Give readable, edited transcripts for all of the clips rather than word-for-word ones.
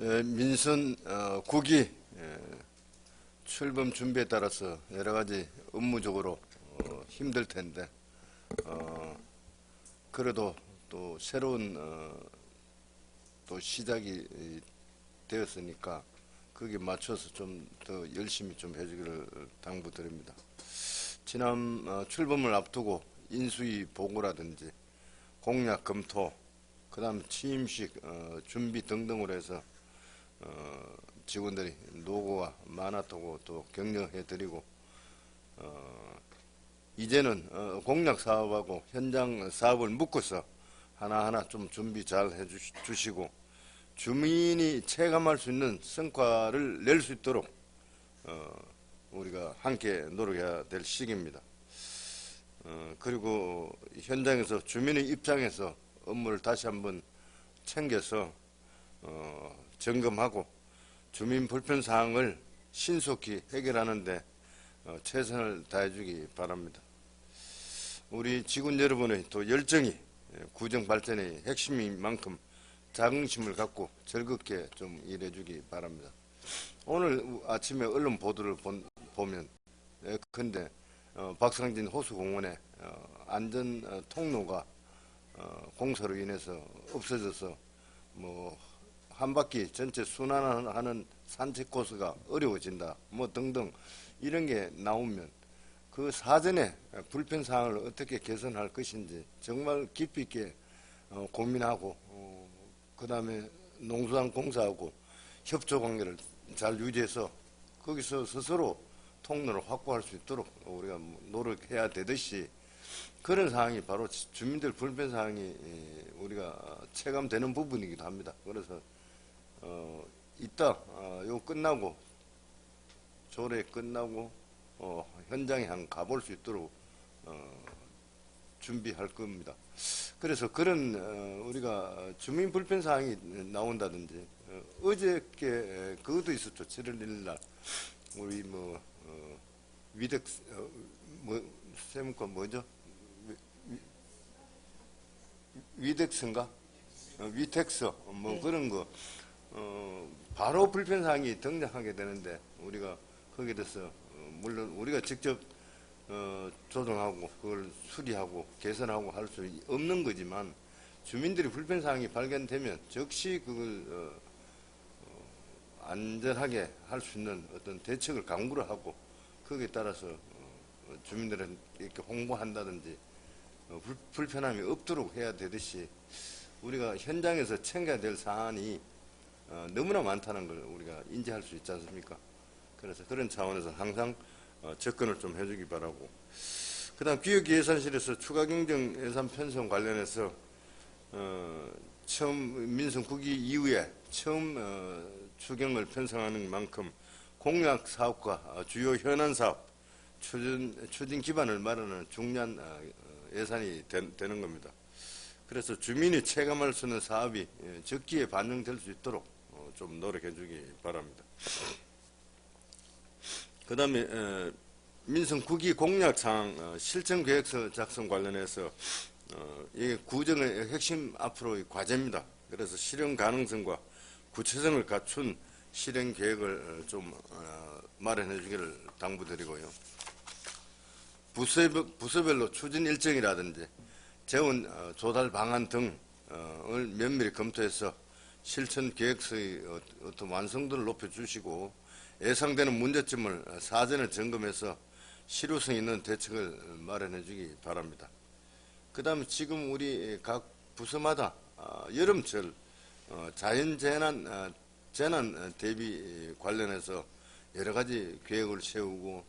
민선 국이 출범 준비에 따라서 여러 가지 업무적으로 힘들 텐데 그래도 또 새로운 또 시작이 되었으니까 거기에 맞춰서 좀 더 열심히 좀 해주기를 당부드립니다. 지난 출범을 앞두고 인수위 보고라든지 공약 검토, 그 다음 취임식 준비 등등으로 해서 직원들이 노고가 많았다고 또 격려해드리고 이제는 공약 사업하고 현장 사업을 묶어서 하나하나 좀 준비 잘 해주시고 주민이 체감할 수 있는 성과를 낼 수 있도록 우리가 함께 노력해야 될 시기입니다. 그리고 현장에서 주민의 입장에서 업무를 다시 한번 챙겨서 점검하고 주민 불편 사항을 신속히 해결하는데 최선을 다해주기 바랍니다. 우리 직원 여러분의 또 열정이 구정 발전의 핵심인 만큼 자긍심을 갖고 즐겁게 좀 일해주기 바랍니다. 오늘 아침에 언론 보도를 보면 근데 박상진 호수공원에 안전 통로가 공사로 인해서 없어져서 뭐 한 바퀴 전체 순환하는 산책 코스가 어려워진다 뭐 등등 이런 게 나오면 그 사전에 불편 사항을 어떻게 개선할 것인지 정말 깊이 있게 고민하고 그 다음에 농수산 공사하고 협조 관계를 잘 유지해서 거기서 스스로 통로를 확보할 수 있도록 우리가 노력해야 되듯이 그런 사항이 바로 주민들 불편 사항이 우리가 체감되는 부분이기도 합니다. 그래서 이따 요 끝나고 조례 끝나고 현장에 한 가볼 수 있도록 준비할 겁니다. 그래서 그런 우리가 주민 불편 사항이 나온다든지 어저께 그것도 있었죠. 7월 1일 날 우리 위덱 세무과 뭐죠? 위덱스인가? 위텍스 뭐 그런 거 바로 불편 사항이 등장하게 되는데 우리가 거기에 대해서 물론 우리가 직접 조정하고 그걸 수리하고 개선하고 할 수 없는 거지만 주민들이 불편 사항이 발견되면 즉시 그걸 안전하게 할 수 있는 어떤 대책을 강구를 하고 거기에 따라서 주민들은 이렇게 홍보한다든지 불편함이 없도록 해야 되듯이 우리가 현장에서 챙겨야 될 사안이 너무나 많다는 걸 우리가 인지할 수 있지 않습니까? 그래서 그런 차원에서 항상 접근을 좀 해주기 바라고 그 다음 기획예산실에서 추가경정 예산 편성 관련해서 처음 민선국이 이후에 처음 추경을 편성하는 만큼 공약 사업과 주요 현안 사업 추진 기반을 마련하는 중요한 예산이 되는 겁니다. 그래서 주민이 체감할 수 있는 사업이 적기에 반영될 수 있도록 좀 노력해 주기 바랍니다. 그 다음에 민선 국위 공약상 실천계획서 작성 관련해서 이게 구정의 핵심 앞으로의 과제입니다. 그래서 실현 가능성과 구체성을 갖춘 실행 계획을 좀 마련해 주기를 당부드리고요. 부서별로 추진 일정이라든지 재원 조달 방안 등을 면밀히 검토해서 실천 계획서의 어떤 완성도를 높여주시고 예상되는 문제점을 사전에 점검해서 실효성 있는 대책을 마련해 주기 바랍니다. 그 다음에 지금 우리 각 부서마다 여름철 자연재난 재난 대비 관련해서 여러 가지 계획을 세우고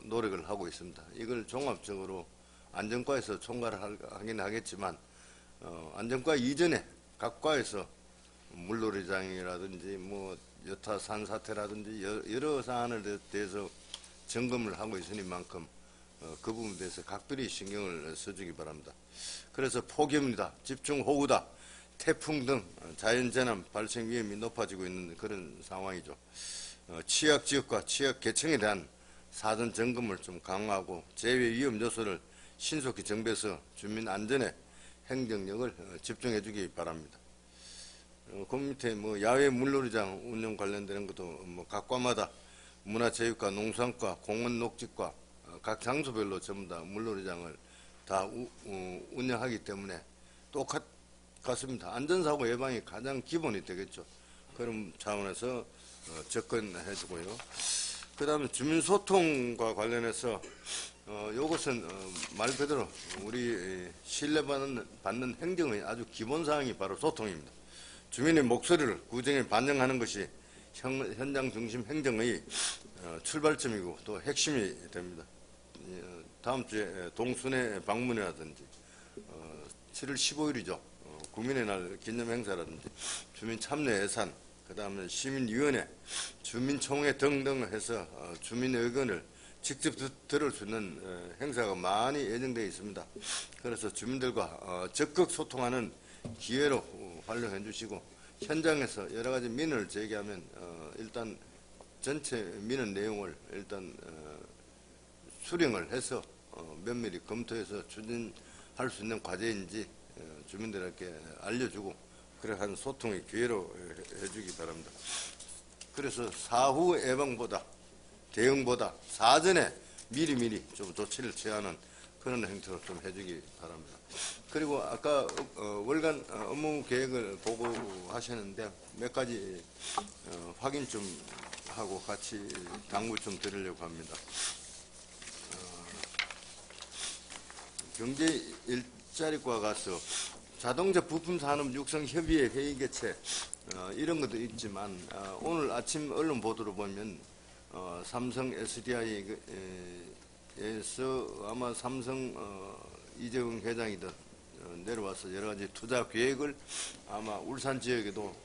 노력을 하고 있습니다. 이걸 종합적으로 안전과에서 총괄을 하긴 하겠지만 안전과 이전에 각 과에서 물놀이장이라든지 뭐 여타 산사태라든지 여러 사안에 대해서 점검을 하고 있으니만큼 그 부분에 대해서 각별히 신경을 써주기 바랍니다. 그래서 폭염이다, 집중호우다, 태풍 등 자연재난 발생 위험이 높아지고 있는 그런 상황이죠. 취약지역과 취약계층에 대한 사전 점검을 좀 강화하고 재해 위험 요소를 신속히 정비해서 주민 안전에 행정력을 집중해 주기 바랍니다. 그 밑에 뭐 야외 물놀이장 운영 관련되는 것도 뭐 각 과마다 문화체육과 농수산과 공원 녹지과 각 장소별로 전부 다 물놀이장을 다 운영하기 때문에 똑같습니다. 안전사고 예방이 가장 기본이 되겠죠. 그런 차원에서 접근해주고요. 그 다음에 주민소통과 관련해서 이것은 말 그대로 우리 신뢰받는 행정의 아주 기본사항이 바로 소통입니다. 주민의 목소리를 구정에 반영하는 것이 현장 중심 행정의 출발점이고 또 핵심이 됩니다. 다음 주에 동순회 방문이라든지 7월 15일이죠. 국민의 날 기념 행사라든지 주민 참여 예산, 그 다음에 시민위원회, 주민총회 등등 해서 주민 의견을 직접 들을 수 있는 행사가 많이 예정되어 있습니다. 그래서 주민들과 적극 소통하는 기회로 활용해 주시고, 현장에서 여러 가지 민원을 제기하면 일단 전체 민원 내용을 일단 수령을 해서 면밀히 검토해서 추진할 수 있는 과제인지 주민들에게 알려주고, 그래 한 소통의 기회로 해주기 바랍니다. 그래서 사후 예방보다 대응보다 사전에 미리미리 좀 조치를 취하는 그런 행태로 좀 해주기 바랍니다. 그리고 아까 월간 업무 계획을 보고하셨는데 몇 가지 확인 좀 하고 같이 당부 좀 드리려고 합니다. 경제 일자리과 가서 자동차 부품 산업 육성 협의회 회의 개최 이런 것도 있지만 오늘 아침 언론 보도로 보면 삼성 SDI에서 아마 삼성 이재용 회장이든 내려와서 여러 가지 투자 계획을 아마 울산 지역에도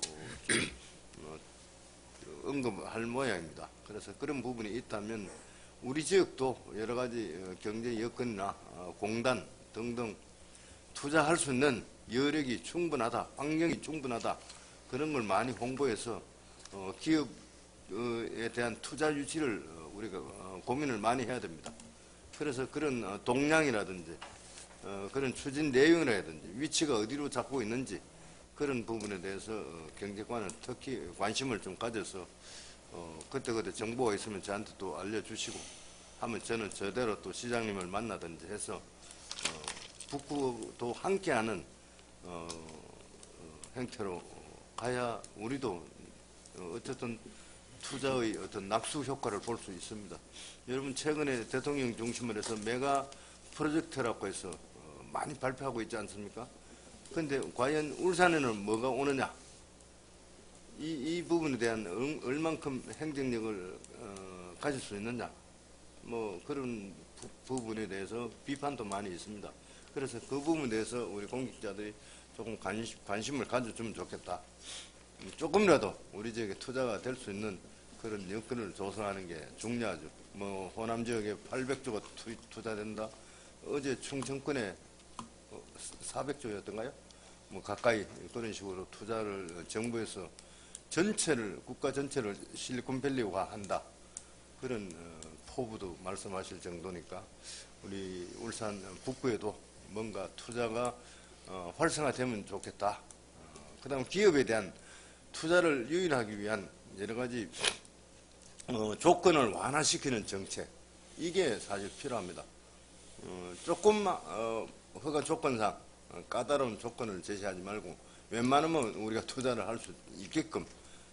언급할 모양입니다. 그래서 그런 부분이 있다면 우리 지역도 여러 가지 경제 여건이나 공단 등등 투자할 수 있는 여력이 충분하다, 환경이 충분하다, 그런 걸 많이 홍보해서 기업에 대한 투자 유치를 우리가 고민을 많이 해야 됩니다. 그래서 그런 동향이라든지 그런 추진 내용이라든지 위치가 어디로 잡고 있는지 그런 부분에 대해서 경제관은 특히 관심을 좀 가져서 그때그때 정보가 있으면 저한테 또 알려주시고 하면 저는 저대로 또 시장님을 만나든지 해서 북구도 함께하는 행태로 가야 우리도 어쨌든 투자의 어떤 낙수 효과를 볼 수 있습니다. 여러분 최근에 대통령 중심으로 해서 메가 프로젝트라고 해서 많이 발표하고 있지 않습니까? 그런데 과연 울산에는 뭐가 오느냐? 이 부분에 대한 얼만큼 행정력을 가질 수 있느냐? 뭐 그런 부분에 대해서 비판도 많이 있습니다. 그래서 그 부분에 대해서 우리 공직자들이 조금 관심을 가져주면 좋겠다. 조금이라도 우리 지역에 투자가 될 수 있는 그런 여건을 조성하는 게 중요하죠. 뭐 호남 지역에 800조가 투자된다. 어제 충청권에 400조였던가요? 뭐 가까이 그런 식으로 투자를 정부에서 전체를 국가 전체를 실리콘밸리화한다. 그런 포부도 말씀하실 정도니까 우리 울산 북구에도 뭔가 투자가 활성화되면 좋겠다. 그다음 기업에 대한 투자를 유인하기 위한 여러 가지 조건을 완화시키는 정책, 이게 사실 필요합니다. 조금만 허가 조건상 까다로운 조건을 제시하지 말고 웬만하면 우리가 투자를 할 수 있게끔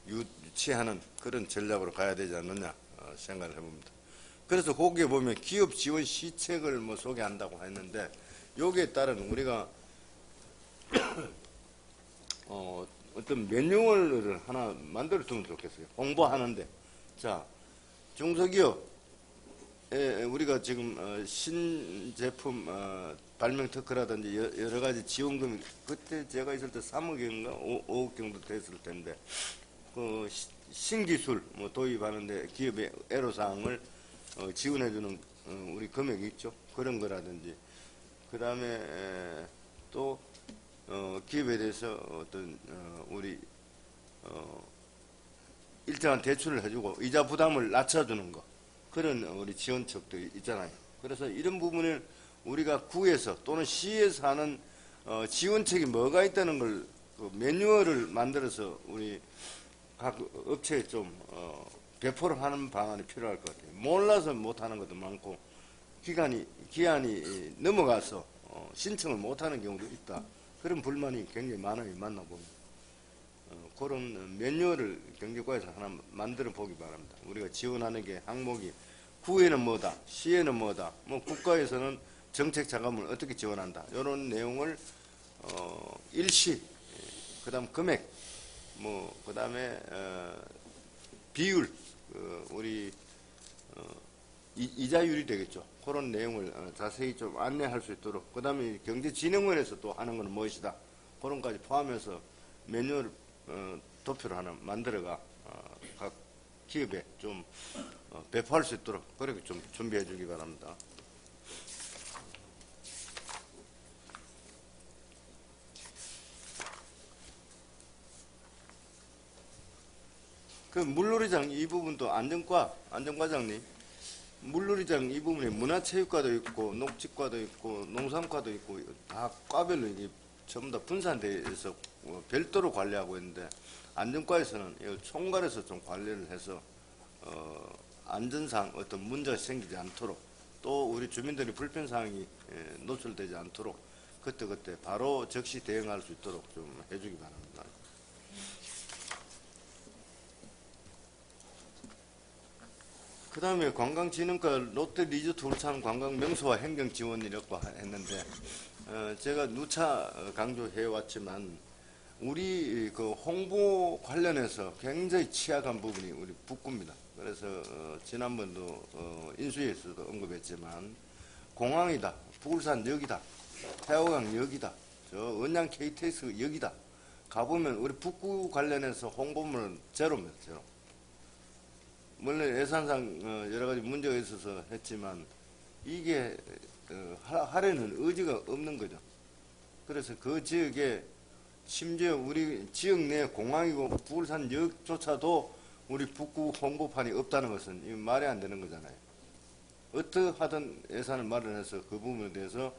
유치하는 그런 전략으로 가야 되지 않느냐 생각을 해봅니다. 그래서 거기에 보면 기업 지원 시책을 뭐 소개한다고 했는데 여기에 따른 우리가 어떤 매뉴얼을 하나 만들어두면 좋겠어요. 홍보하는데. 자, 중소기업에 우리가 지금 신제품 발명 특허라든지 여러 가지 지원금이 그때 제가 있을 때 3억인가 5억 정도 됐을 텐데 그 신기술 뭐 도입하는데 기업의 애로사항을 지원해주는 우리 금액이 있죠. 그런 거라든지 그 다음에 또 기업에 대해서 어떤 우리 일정한 대출을 해주고 이자 부담을 낮춰주는 거, 그런 우리 지원책도 있잖아요. 그래서 이런 부분을 우리가 구에서 또는 시에서 하는 지원책이 뭐가 있다는 걸 그 매뉴얼을 만들어서 우리 각 업체에 좀 배포를 하는 방안이 필요할 것 같아요. 몰라서 못하는 것도 많고 기한이 넘어가서 신청을 못하는 경우도 있다. 그런 불만이 굉장히 많아요. 만나보면. 그런 매뉴얼을 경제과에서 하나 만들어 보기 바랍니다. 우리가 지원하는 게 항목이 구에는 뭐다, 시에는 뭐다, 뭐 국가에서는 정책 자금을 어떻게 지원한다. 이런 내용을 일시, 그다음 금액, 뭐 그다음에 비율, 우리 이자율이 되겠죠. 그런 내용을 자세히 좀 안내할 수 있도록. 그다음에 경제진흥원에서 또 하는 건 무엇이다. 그런 까지 포함해서 매뉴얼 도표를 하나 만들어가 각 기업에 좀 배포할 수 있도록 그렇게 좀 준비해 주기 바랍니다. 그 물놀이장 이 부분도 안전과장님, 물놀이장 이 부분에 문화체육과도 있고 녹지과도 있고 농산과도 있고 다 과별로 이게 전부 다 분산되어 있어 별도로 관리하고 있는데 안전과에서는 이걸 총괄해서 좀 관리를 해서 안전상 어떤 문제가 생기지 않도록 또 우리 주민들이 불편사항이 노출되지 않도록 그때 바로 즉시 대응할 수 있도록 좀 해주기 바랍니다. 그 다음에 관광진흥과 롯데리조트 울산 관광 명소화 행정 지원이라고 했는데 제가 누차 강조해왔지만 우리 그 홍보 관련해서 굉장히 취약한 부분이 우리 북구입니다. 그래서 지난번도 인수위에서도 언급했지만 공항이다, 부울산역이다, 태화강 역이다, 저 은양 KTX 역이다. 가보면 우리 북구 관련해서 홍보물은 제로입니다. 제로. 물론 예산상 여러 가지 문제가 있어서 했지만 이게 하려는 의지가 없는 거죠. 그래서 그 지역에 심지어 우리 지역 내 공항이고 부울산역조차도 우리 북구 홍보판이 없다는 것은 이거 말이 안 되는 거잖아요. 어떻게 하든 예산을 마련해서 그 부분에 대해서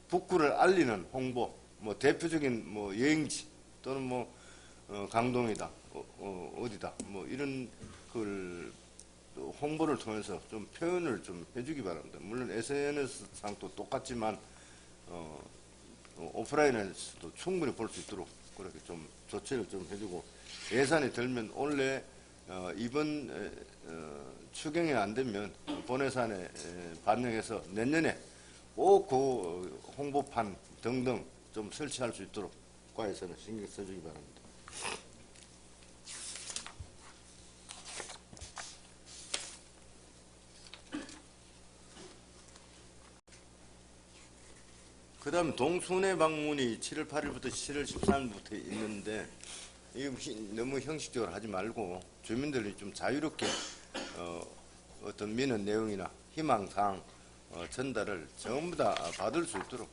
북구를 알리는 홍보, 뭐 대표적인 뭐 여행지 또는 뭐 강동이다, 어디다, 뭐 이런 걸 홍보를 통해서 좀 표현을 좀 해주기 바랍니다. 물론 SNS상도 똑같지만 오프라인에서도 충분히 볼 수 있도록 그렇게 좀 조치를 좀 해주고 예산이 들면 원래 이번 추경이 안 되면 본예산에 반영해서 내년에 꼭 그 홍보판 등등 좀 설치할 수 있도록 과에서는 신경 써주기 바랍니다. 그 다음 동순회 방문이 7월 8일부터 7월 13일부터 있는데 이거 너무 형식적으로 하지 말고 주민들이 좀 자유롭게 어떤 민원 내용이나 희망사항 전달을 전부 다 받을 수 있도록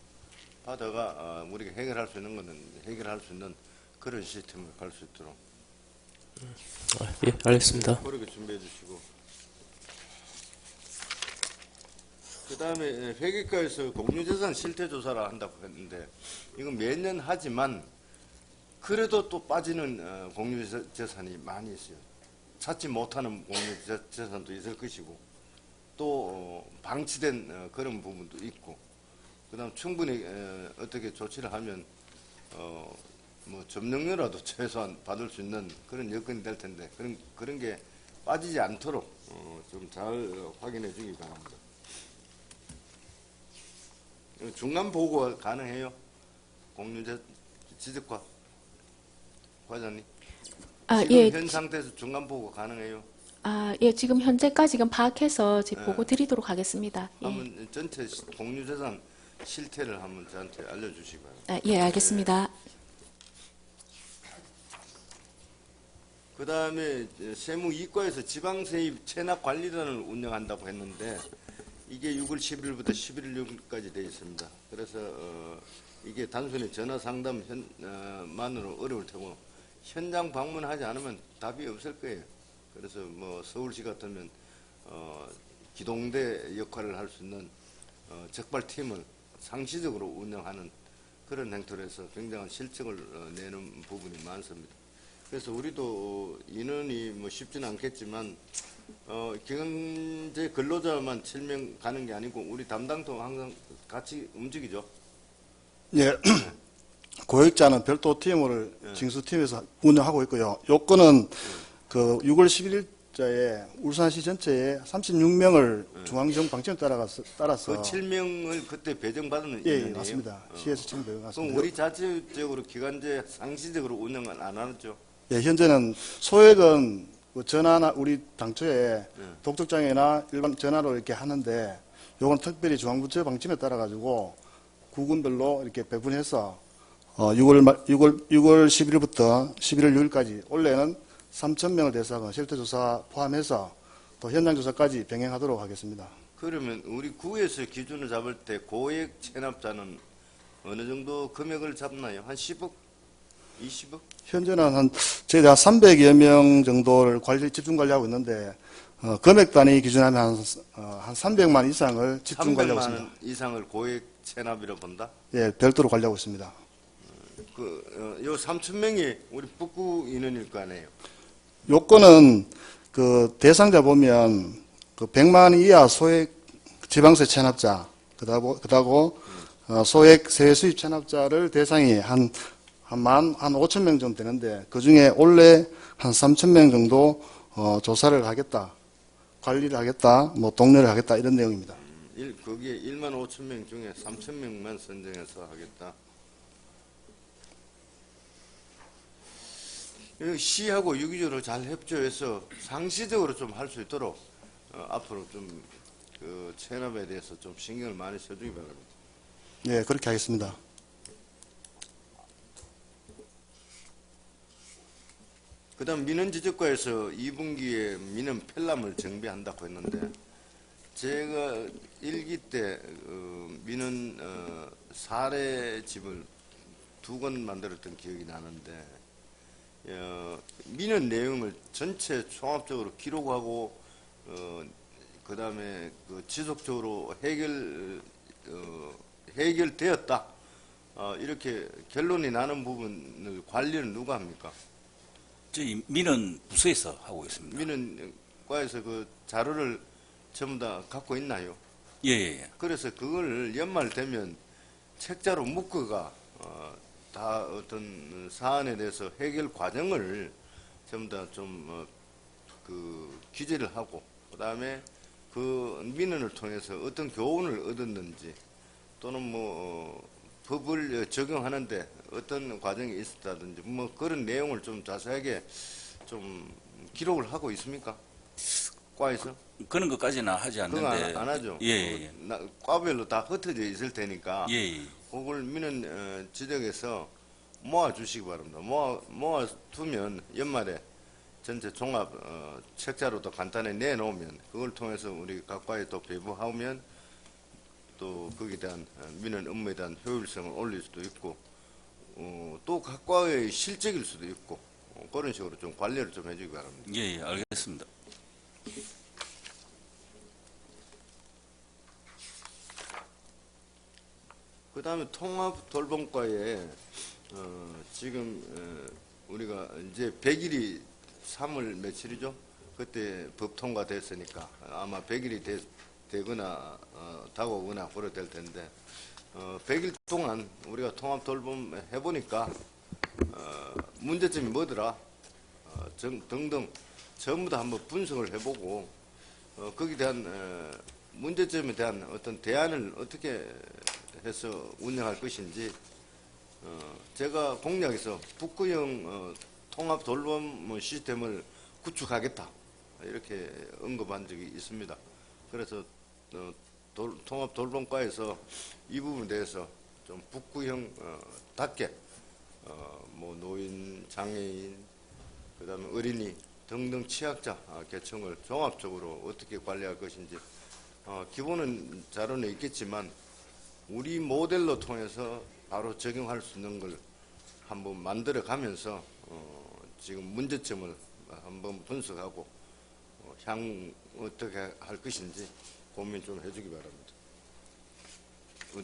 받아가 우리가 해결할 수 있는 것은 해결할 수 있는 그런 시스템을 갈 수 있도록 예, 알겠습니다. 그렇게 준비해 주시고 그 다음에 회계과에서 공유재산 실태조사를 한다고 했는데 이건 매년 하지만 그래도 또 빠지는 공유재산이 많이 있어요. 찾지 못하는 공유재산도 있을 것이고 또 방치된 그런 부분도 있고 그 다음 충분히 어떻게 조치를 하면 뭐 점령료라도 최소한 받을 수 있는 그런 여건이 될 텐데 그런 게 빠지지 않도록 좀 잘 확인해 주기 바랍니다. 중간 보고가 가능해요? 공유지적과 과장님. 지금 예. 현 상태에서 중간 보고 가능해요? 예, 지금 현재까지 지금 파악해서 보고 드리도록 하겠습니다. 예. 한번 전체 공유재산 실태를 한번 저한테 알려주시기 바랍니다. 예, 알겠습니다. 그 다음에 세무이과에서 지방세입 체납관리단을 운영한다고 했는데 이게 6월 10일부터 11일까지 되어 있습니다. 그래서 이게 단순히 전화 상담만으로 어려울 테고 현장 방문하지 않으면 답이 없을 거예요. 그래서 뭐 서울시 같으면 기동대 역할을 할 수 있는 적발팀을 상시적으로 운영하는 그런 행태로 해서 굉장한 실적을 내는 부분이 많습니다. 그래서 우리도 인원이 뭐 쉽지는 않겠지만 경제 근로자만 7명 가는 게 아니고 우리 담당도 항상 같이 움직이죠. 예, 고액자는 별도 팀을 징수팀에서 운영하고 있고요. 요건은 그 6월 11일자에 울산시 전체에 36명을 중앙정 방침에 따라서 그 7명을 그때 배정받은 예, 인원이에요. 맞습니다. 시에서 지금 그럼 배정받습니다. 우리 자체적으로 기간제 상시적으로 운영을 안 하죠. 예, 현재는 소액은 그 전화나 우리 당초에 독촉장애나 일반 전화로 이렇게 하는데 요건 특별히 중앙부처 방침에 따라 가지고 구군별로 이렇게 배분해서 6월 11일부터 11월 6일까지 원래는 3,000명을 대상으로 쉘터조사 포함해서 또 현장조사까지 병행하도록 하겠습니다. 그러면 우리 구에서 기준을 잡을 때 고액 체납자는 어느 정도 금액을 잡나요? 한 10억? 20억? 현재는 저희가 300여 명 정도를 집중 관리하고 있는데 금액 단위 기준하면 한 300만 이상을 집중 관리하고 300만 있습니다. 원 이상을 고액 체납이라 본다? 예, 별도로 관리하고 있습니다. 요 3,000명이 우리 북구 인원일 거 아니에요? 요건은 그 대상자 보면 그 100만 원 이하 소액 지방세 체납자, 그다고 소액 세외 수입 체납자를 대상이 한 5천 명 정도 되는데 그 중에 원래 한 3천 명 정도 조사를 하겠다, 관리를 하겠다, 뭐 독려를 하겠다 이런 내용입니다. 거기에 1만 5천 명 중에 3천 명만 선정해서 하겠다. 시하고 유기적으로 잘 협조해서 상시적으로 좀 할 수 있도록 앞으로 좀 그 체납에 대해서 좀 신경을 많이 써주기 바랍니다. 예, 그렇게 하겠습니다. 그다음 민원지적과에서 2분기에 민원 편람을 정비한다고 했는데 제가 1기 때 민원 사례집을 2권 만들었던 기억이 나는데 민원 내용을 전체 종합적으로 기록하고 그다음에 그 지속적으로 해결되었다 이렇게 결론이 나는 부분을 관리는 누가 합니까? 저희 민원 부서에서 하고 있습니다. 민원과에서 그 자료를 전부 다 갖고 있나요? 예, 예, 예. 그래서 그걸 연말 되면 책자로 묶어가 다 어떤 사안에 대해서 해결 과정을 전부 다 좀 그 기재를 하고 그다음에 그 민원을 통해서 어떤 교훈을 얻었는지 또는 뭐 법을 적용하는데 어떤 과정이 있었다든지 뭐 그런 내용을 좀 자세하게 좀 기록을 하고 있습니까? 과에서? 그런 것까지는 하지 그거 않는데. 안 하죠. 예, 예, 과별로 다 흩어져 있을 테니까 예. 예, 예. 그걸 민원 지적해서 모아 주시기 바랍니다. 모아 두면 연말에 전체 종합 책자로도 간단히 내놓으면 그걸 통해서 우리 각 과에 또 배부하면 또 거기에 대한 민원 업무에 대한 효율성을 올릴 수도 있고 또 각 과의 실적일 수도 있고 그런 식으로 좀 관리를 좀 해주기 바랍니다. 예, 예, 알겠습니다. 그 다음에 통합 돌봄과에 지금 우리가 이제 100일이 3월 며칠이죠? 그때 법 통과됐으니까 아마 100일이 되거나 다가오거나 그래 될 텐데 100일 동안 우리가 통합 돌봄 해보니까 문제점이 뭐더라 등등 전부 다 한번 분석을 해보고 거기에 대한 문제점에 대한 어떤 대안을 어떻게 해서 운영할 것인지 제가 공약에서 북구형 통합 돌봄 시스템을 구축하겠다 이렇게 언급한 적이 있습니다. 그래서 통합 돌봄과에서 이 부분에 대해서 좀 북구형 답게 뭐 노인, 장애인, 그다음에 어린이 등등 취약자 계층을 종합적으로 어떻게 관리할 것인지 기본은 자료는 있겠지만 우리 모델로 통해서 바로 적용할 수 있는 걸 한번 만들어 가면서 지금 문제점을 한번 분석하고 향후 어떻게 할 것인지 고민 좀 해주기 바랍니다.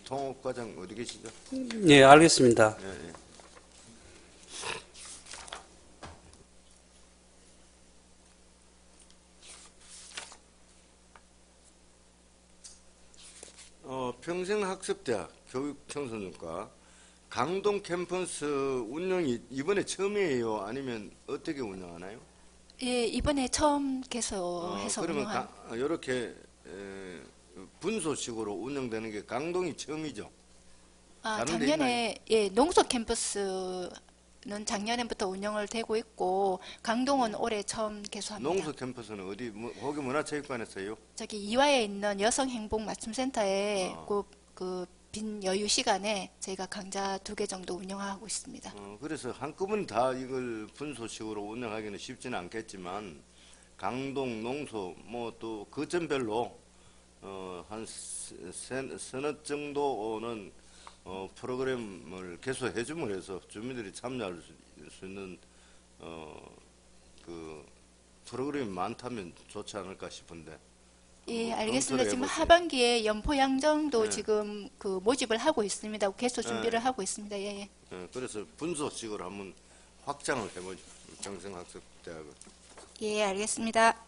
통업과장 어디 계시죠? 예, 알겠습니다. 예, 예. 평생학습대학 교육청소년과 강동 캠퍼스 운영이 이번에 처음이에요? 아니면 어떻게 운영하나요? 예, 이번에 처음 개소해서 그러면 운영한 이렇게 분소식으로 운영되는 게 강동이 처음이죠? 다른 데 작년에 예, 농소 캠퍼스는 작년부터 운영을 되고 있고 강동은 올해 처음 개소합니다. 농소 캠퍼스는 어디 거기 문화체육관에서요? 저기 이화에 있는 여성행복 맞춤센터에 어. 그 빈 여유 시간에 저희가 강좌 2개 정도 운영하고 있습니다. 그래서 한꺼번에 다 이걸 분소식으로 운영하기는 쉽지는 않겠지만 강동, 농소 뭐 또 거점별로 한 서너 정도는 프로그램을 개소해 줌으로 해서 주민들이 참여할 수 있는 그 프로그램이 많다면 좋지 않을까 싶은데. 예, 검토를 알겠습니다. 지금 해보세요. 하반기에 연포 양정도 네. 지금 그 모집을 하고 있습니다. 개소 준비를 네. 하고 있습니다. 예, 예. 그래서 분소식으로 한번 확장을 해보죠. 평생학습대학을. 예, 알겠습니다.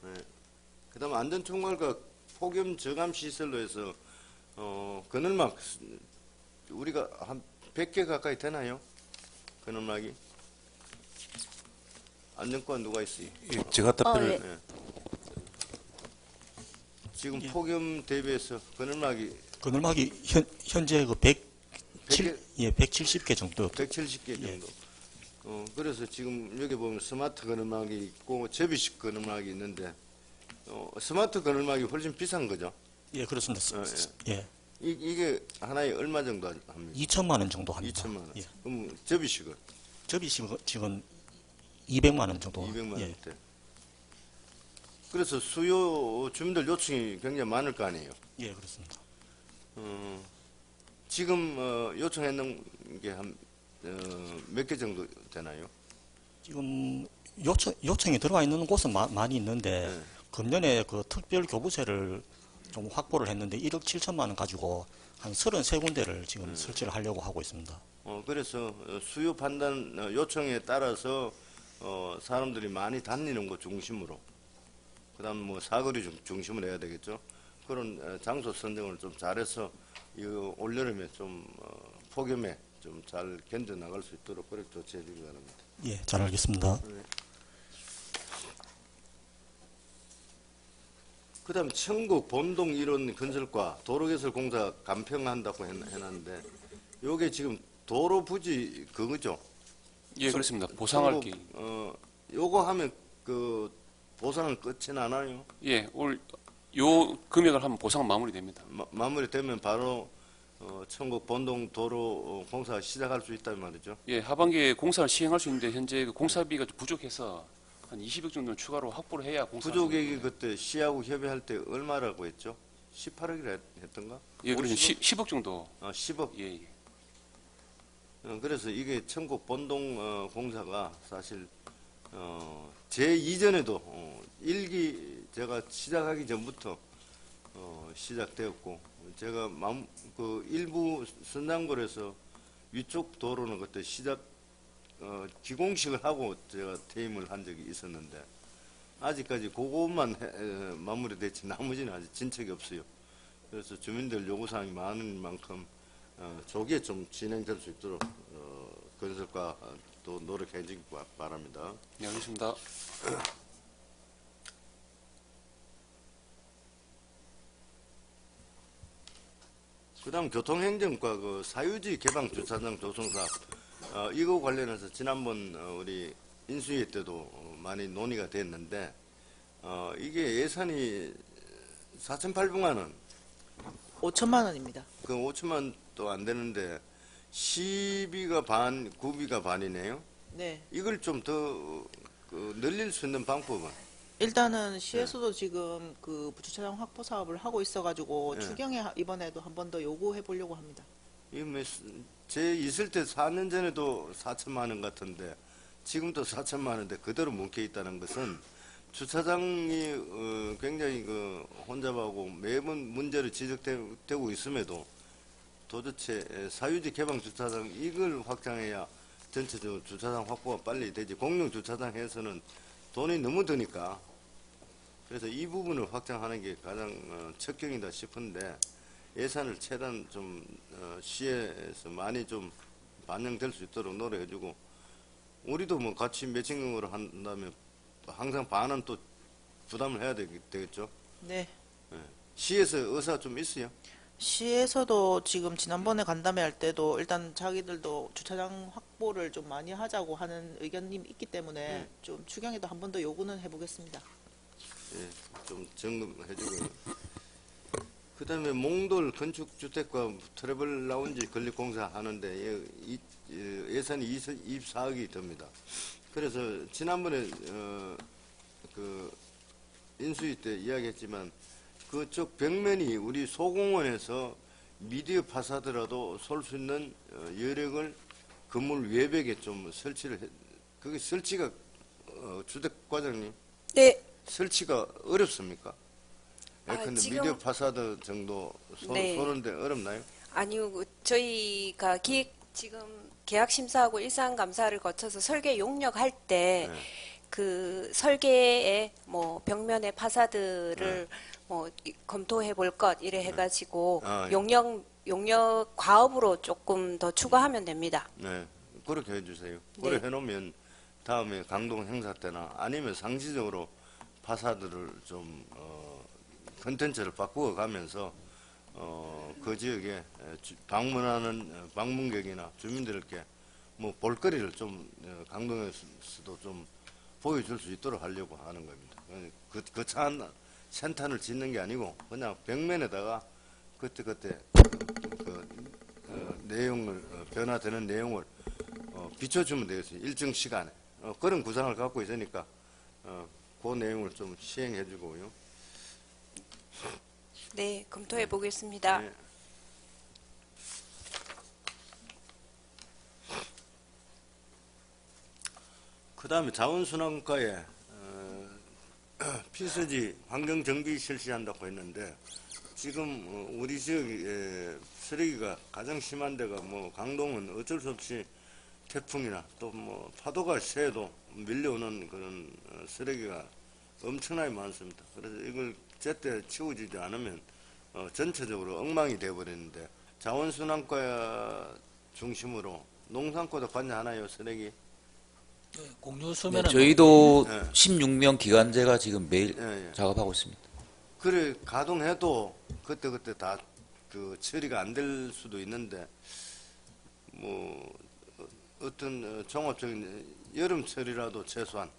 그다음 안전총괄과 폭염 저감 시설로 해서 그늘막 우리가 한 100개 가까이 되나요? 그늘막이 안전과 누가 있어요? 예, 제가 답변을 예. 지금 폭염 대비해서 그늘막이 그늘막이 현재 그 170개 정도. 170개 정도. 그래서 지금 여기 보면 스마트 그늘막이 있고 접이식 그늘막이 있는데 스마트 그늘막이 훨씬 비싼 거죠? 예, 그렇습니다. 예. 이게 하나에 얼마 정도 합니까? 2천만 원 정도 합니다. 2천만 원. 예. 그럼 접이식은 접이식은 200만 원 정도. 200만 예. 원대. 그래서 주민들 요청이 굉장히 많을 거 아니에요. 예, 그렇습니다. 지금 요청했는 게 한 몇 개 정도 되나요? 지금 요청이 들어와 있는 곳은 많이 있는데 네. 금년에 그 특별 교부세를 좀 확보를 했는데 1억 7천만 원 가지고 한 33군데를 지금 설치를 하려고 하고 있습니다. 그래서 수요 판단 요청에 따라서 사람들이 많이 다니는 곳 중심으로, 그다음 뭐 사거리 중심으로 해야 되겠죠. 그런 장소 선정을 좀 잘해서 이 올여름에 좀 폭염에 좀 잘 견뎌 나갈 수 있도록 그렇게 조치해 주기 바랍니다. 예, 잘 알겠습니다. 그다음 천국 본동 일원 건설과 도로개설 공사 감평한다고 해놨는데 요게 지금 도로 부지 그거죠? 예, 그렇습니다. 보상할 게. 요거 하면 그 보상은 끝이 나나요? 예, 요 금액을 하면 보상 마무리됩니다. 마무리되면 바로 천국 본동 도로 공사 시작할 수 있다는 말이죠. 예, 하반기에 공사를 시행할 수 있는데 현재 그 공사비가 좀 부족해서 한 20억 정도는 추가로 확보를 해야 공사. 부족액이 그때 시하고 협의할 때 얼마라고 했죠? 18억이라 했던가? 예, 그래서 50억? 10억 정도. 10억. 예, 예. 그래서 이게 천국 본동 공사가 사실 제 이전에도 일기 제가 시작하기 전부터 시작되었고, 제가 그 일부 선장골에서 위쪽 도로는 그때 시작 기공식을 하고 제가 퇴임을 한 적이 있었는데 아직까지 그것만 마무리됐지 나머지는 아직 진척이 없어요. 그래서 주민들 요구사항이 많은 만큼 조기에 좀 진행될 수 있도록 건설과 또 노력해 주기 바랍니다. 네, 알겠습니다. 그다음 교통행정과 그 사유지 개방 주차장 조성 사업 이거 관련해서 지난번 우리 인수위 때도 많이 논의가 됐는데 이게 예산이 4,800만 원, 5천만 원입니다. 그 5천만 원도 안 되는데 시비가 반, 구비가 반이네요. 네. 이걸 좀 더 늘릴 수 있는 방법은 일단은 시에서도 지금 그 주차장 확보 사업을 하고 있어가지고 네. 추경에 이번에도 한 번 더 요구해 보려고 합니다. 제 있을 때 4년 전에도 4천만 원 같은데 지금도 4천만 원인데 그대로 뭉쳐 있다는 것은 주차장이 굉장히 그 혼잡하고 매번 문제로 지적되고 있음에도 도대체 사유지 개방 주차장 이걸 확장해야 전체적으로 주차장 확보가 빨리 되지. 공용 주차장 해서는 돈이 너무 드니까. 그래서 이 부분을 확장하는 게 가장 적경이다 싶은데 예산을 최대한 좀 시에서 많이 좀 반영될 수 있도록 노력해주고 우리도 뭐 같이 매칭으로 한다면 항상 반은 또 부담을 해야 되겠죠. 네. 시에서 의사 좀 있어요? 시에서도 지금 지난번에 간담회 할 때도 일단 자기들도 주차장 확보를 좀 많이 하자고 하는 의견이 있기 때문에 좀 추경에도 한 번 더 요구는 해보겠습니다. 예, 좀 점검해주고. 그 다음에 몽돌 건축주택과 트래블 라운지 건립공사 하는데 예산이 24억이 듭니다. 그래서 지난번에 그 인수위 때 이야기했지만 그쪽 벽면이 우리 소공원에서 미디어 파사드라도 쏠 수 있는 여력을 건물 외벽에 좀 설치를 해. 그게 설치가 주택과장님 네. 설치가 어렵습니까? 근데 지금- 미디어 파사드 정도 네. 쏘는데 어렵나요? 아니요, 저희가 지금 계약 심사하고 일상 감사를 거쳐서 설계 용역할 때 네. 그 설계에 뭐 벽면의 파사드를 뭐 검토해 볼 것 이래 해가지고 아, 예. 용역 과업으로 조금 더 추가하면 됩니다. 네, 그렇게 해주세요. 그렇게 해놓으면 다음에 강동 행사 때나 아니면 상시적으로 파사드를 좀 컨텐츠를 바꾸어 가면서 그 지역에 방문하는 방문객이나 주민들께 뭐 볼거리를 좀 강동에서도 좀 보여줄 수 있도록 하려고 하는 겁니다. 거창한 센터를 짓는 게 아니고 그냥 벽면에다가 그때 내용을 변화되는 내용을 비춰주면 되겠어요. 일정 시간에 그런 구상을 갖고 있으니까 그 내용을 좀 시행해주고요. 네, 검토해 보겠습니다. 네. 그 다음에 자원순환과에 필수지 환경정비 실시한다고 했는데 지금 우리 지역에 쓰레기가 가장 심한 데가 뭐 강동은 어쩔 수 없이 태풍이나 또 뭐 파도가 세도 밀려오는 그런 쓰레기가 엄청나게 많습니다. 그래서 이걸 제때 치워지지 않으면 전체적으로 엉망이 되어버리는데 자원순환과 중심으로 농산과도 관여하나요, 쓰레기? 공유 수면은 저희도 네. 16명 기관제가 지금 매일 예, 예. 작업하고 있습니다. 그래 가동해도 그때 다 그 처리가 안 될 수도 있는데 뭐 어떤 종합적인 여름철이라도 최소한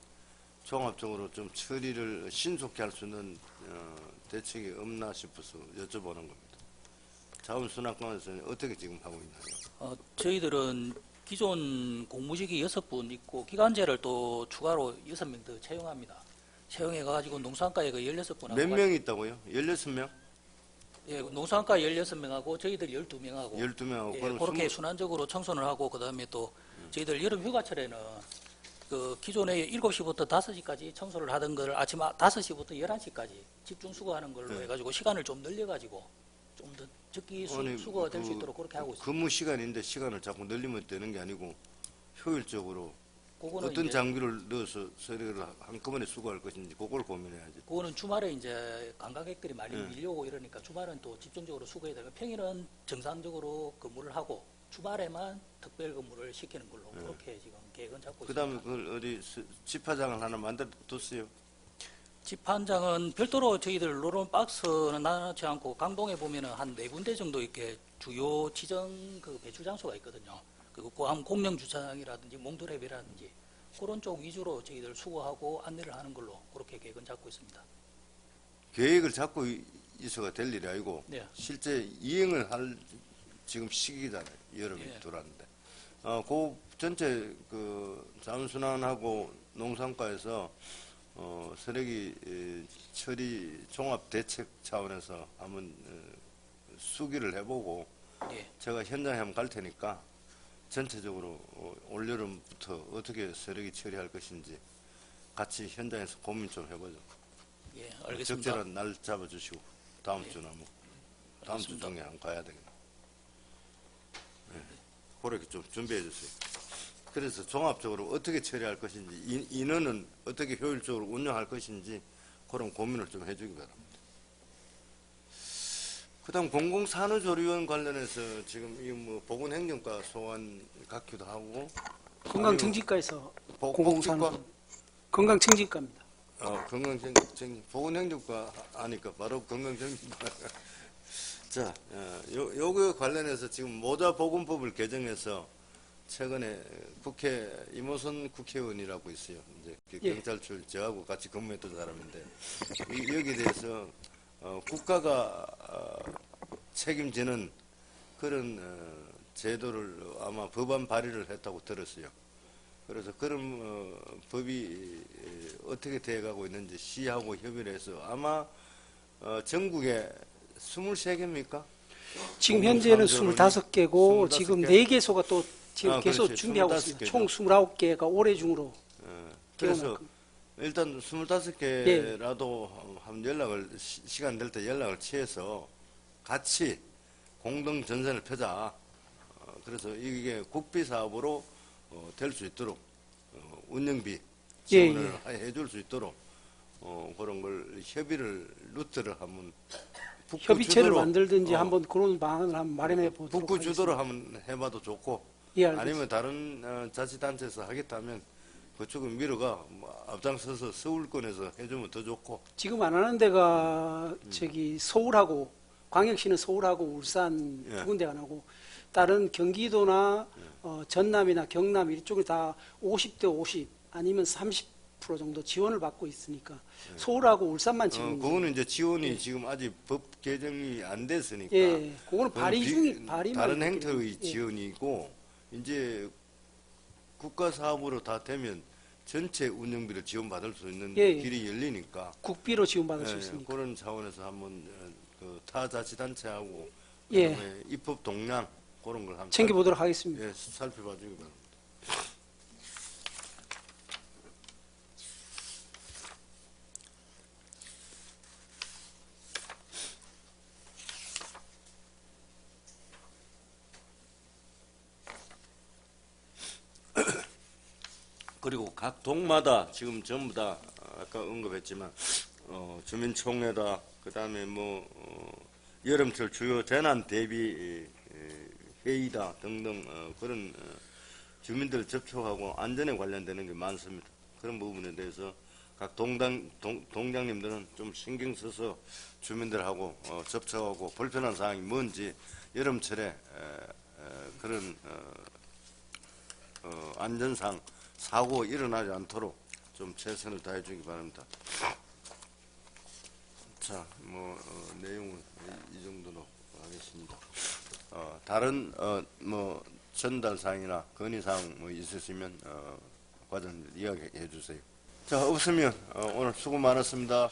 종합적으로 좀 처리를 신속히 할 수 있는 대책이 없나 싶어서 여쭤보는 겁니다. 자원순환과에서는 어떻게 지금 하고 있나요? 저희들은 기존 공무직이 6분 있고 기간제를 또 추가로 6명 더 채용합니다. 채용해가지고 농산과에 그 16분하고 몇 명이 있다고요? 16명? 예, 농산과 16명하고 저희들 12명하고 12명하고 예, 그렇게 순환적으로 청소를 하고 그다음에 또 저희들 여름 휴가철에는 그 기존에 7시부터 5시까지 청소를 하던 걸 아침 5시부터 11시까지 집중 수거하는 걸로 해가지고 시간을 좀 늘려가지고 좀 더 적기 수거가 될 수 있도록 그렇게 하고 있습니다. 근무 시간인데 시간을 자꾸 늘리면 되는 게 아니고 효율적으로 그거는 어떤 이제 장비를 넣어서 쓰레기를 한꺼번에 수거할 것인지 그걸 고민해야지. 그거는 주말에 이제 관광객들이 많이 밀려오고 이러니까 주말은 또 집중적으로 수거해야 되고 평일은 정상적으로 근무를 하고 주말에만 특별 근무를 시키는 걸로 그렇게 지금 계획은 잡고 그 다음에 있습니다. 그걸 어디 집화장을 하나 만들어 뒀어요. 집한장은 별도로 저희들 노론 박스는 나눠지 않고 강동에 보면은 한 4군데 정도 이렇게 주요 지정 그 배출 장소가 있거든요. 그리고 고암 공영 주차장이라든지 몽돌랩이라든지 그런 쪽 위주로 저희들 수거하고 안내를 하는 걸로 그렇게 계획은 잡고 있습니다. 계획을 잡고 있어가 될 일이 아니고 네. 실제 이행을 할 지금 시기잖아요. 여름이 예. 들어왔는데. 그 전체 그 자원순환하고 농산과에서 쓰레기 처리 종합 대책 차원에서 한번 수기를 해보고 예. 제가 현장에 한번 갈 테니까 전체적으로 올여름부터 어떻게 쓰레기 처리할 것인지 같이 현장에서 고민 좀 해보죠. 예, 알겠습니다. 적절한 날 잡아주시고 다음 예. 주나 뭐 다음 주 알겠습니다. 중에 한번 가야 되겠네. 그렇게 좀 준비해 주세요. 그래서 종합적으로 어떻게 처리할 것인지, 인원은 어떻게 효율적으로 운영할 것인지 그런 고민을 좀 해주기 바랍니다. 그다음 공공산후조리원 관련해서 지금 이 뭐 보건행정과 소관 갖기도 하고 건강증진과에서 공공산후 건강증진과입니다. 건강증진 보건행정과 하니까 바로 건강증진과. 자, 요거 관련해서 지금 모자보건법을 개정해서 최근에 국회 이모선 국회의원이라고 있어요. 이제 예. 경찰출 저하고 같이 근무했던 사람인데 여기에 대해서 국가가 책임지는 그런 제도를 아마 법안 발의를 했다고 들었어요. 그래서 그런 법이 어떻게 돼가고 있는지 시하고 협의를 해서 아마 전국에 23개입니까? 지금 현재는 25개고 지금 25개? 4개소가 또 지금 계속 그렇지. 준비하고 있습니다. 25개. 총 29개가 올해 중으로 그래서 일단 25개라도 한 연락을 시간 될 때 연락을 취해서 같이 공동 전선을 펴자. 그래서 이게 국비 사업으로 될 수 있도록 운영비 지원을 해줄 수 있도록 그런 걸 협의를 루트를 한번 협의체를 만들든지 한번 그런 방안을 한번 마련해 보도록 북구 하겠습니다. 주도로 한번 해봐도 좋고 예, 알겠습니다. 아니면 다른 자치단체에서 하겠다면 그쪽은 미르가 뭐 앞장서서 서울권에서 해주면 더 좋고. 지금 안 하는 데가 저기 서울하고 광역시는 서울하고 울산 예. 두 군데 안 하고 다른 경기도나 전남이나 경남 이쪽에 다 50대 50 아니면 30% 정도 지원을 받고 있으니까 서울하고 울산만 지금 그거는 이제 지원이 지금 아직 법 개정이 안 됐으니까. 예, 그거는 발의 그건 중이 발의만 다른 이렇게 행태의 예. 지원이고 이제 국가 사업으로 다 되면 전체 운영비를 지원받을 수 있는 예, 예. 길이 열리니까. 국비로 지원받을 수 예, 있습니다. 그런 차원에서 한번 그 타자치단체하고 예. 그다음에 입법 동량 그런 걸 한번 챙겨보도록 하겠습니다. 예, 살펴봐 주기 바랍니다. 그리고 각 동마다 지금 전부 다 아까 언급했지만 주민총회다 그다음에 뭐 여름철 주요 재난 대비 회의다 등등 그런 주민들 접촉하고 안전에 관련되는 게 많습니다. 그런 부분에 대해서 각 동장님들은 좀 신경 써서 주민들하고 접촉하고 불편한 사항이 뭔지 여름철에 그런 안전상 사고 일어나지 않도록 좀 최선을 다해 주기 바랍니다. 자, 뭐 내용은 이 정도로 하겠습니다. 다른 뭐 전달 사항이나 건의 사항 뭐 있으시면 과장님 이야기해 주세요. 자, 없으면 오늘 수고 많았습니다.